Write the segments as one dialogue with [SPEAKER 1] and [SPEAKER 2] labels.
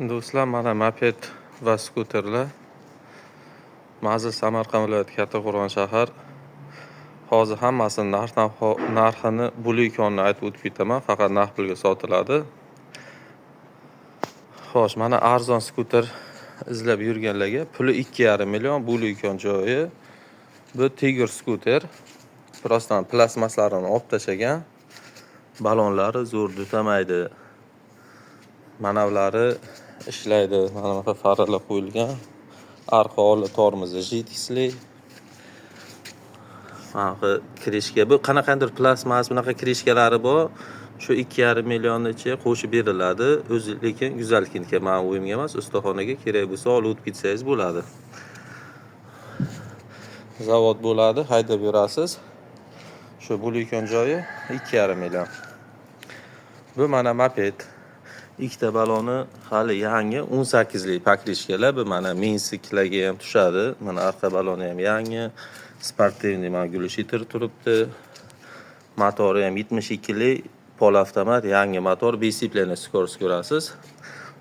[SPEAKER 1] Do'stlar, mana moped va skuterlar. Mazir Samarqand viloyati Kattaqo'rg'on shahar. Hozir hammasini narxini bulyukonni aytib o'tib ketaman, faqat narx pulga sotiladi. Xo'sh, mana arzon skuter izlab yurganlarga puli 2,5 million, bulyukon joyi. Bu Tiger skuter. Birozdan plastmaslarini olib tashlagan. Balonlari zo'r dutamaydi. Manavlari ishlaydi. Mana bunaqa faralar qo'yilgan. Arqa old tormozi jitisli. Mana krishka. Bu qanaqandir plastmas bunaqa krishkalari bor. Shu 2,5 millionni ichiga qo'shib beriladi. O'zi lekin go'zallikka men o'yimga emas, ustaxonaga kerak bo'lsa olib o'tib ketsangiz bo'ladi. Zavod bo'ladi, haydab yurasiz. Shu bulyukon joyi 2,5 million. Bu mana moped. Ikkita baloni hali yangi 18 lik pakrishkalar. Bu mana minsiklarga ham tushadi. Mana arqa baloni ham yangi. Sportivniy mana gulishiter turibdi. Motori ham 72 lik polavtomat yangi motor, bisiplena skorost ko'rasiz.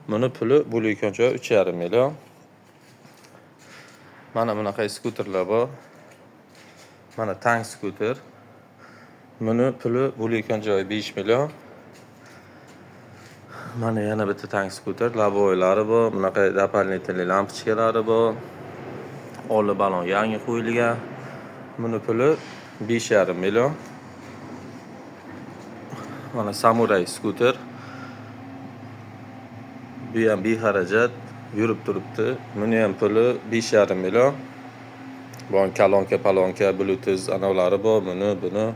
[SPEAKER 1] Buni puli bulyukon joyi 3,5 million. Mana bunaqa skuterlar bor. Mana tank skuter. Buni puli bulyukon joyi 5 million. Mana yana bitta tank skuter, lavoylari bor, bunaqa doполнительный lampochkalari bor. Old balon yangi qo'yilgan. Buni puli 5,5 million. Mana samuray skuter. Bu ham bexarajat yurib turibdi. Buni ham puli 5,5 million. Bu kolonka, bluetooth anavlari bor, buni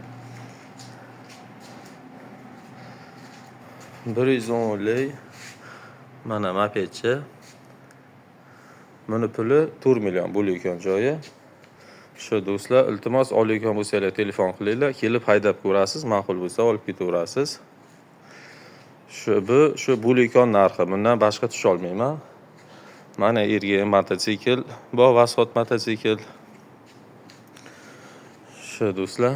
[SPEAKER 1] 110 lik. Mana mopedchi. Buni puli 4 million bulyukon joyi. Shu do'stlar, iltimos olyukon bo'lsanglar telefon qilinglar, kelib haydab ko'rasiz, ma'qul bo'lsa olib ketaverasiz. Shu bulyukon narxi, bundan boshqa tusha olmayman. Mana erga mototsikl, bu Vasxod mototsikl. Shu do'stlar.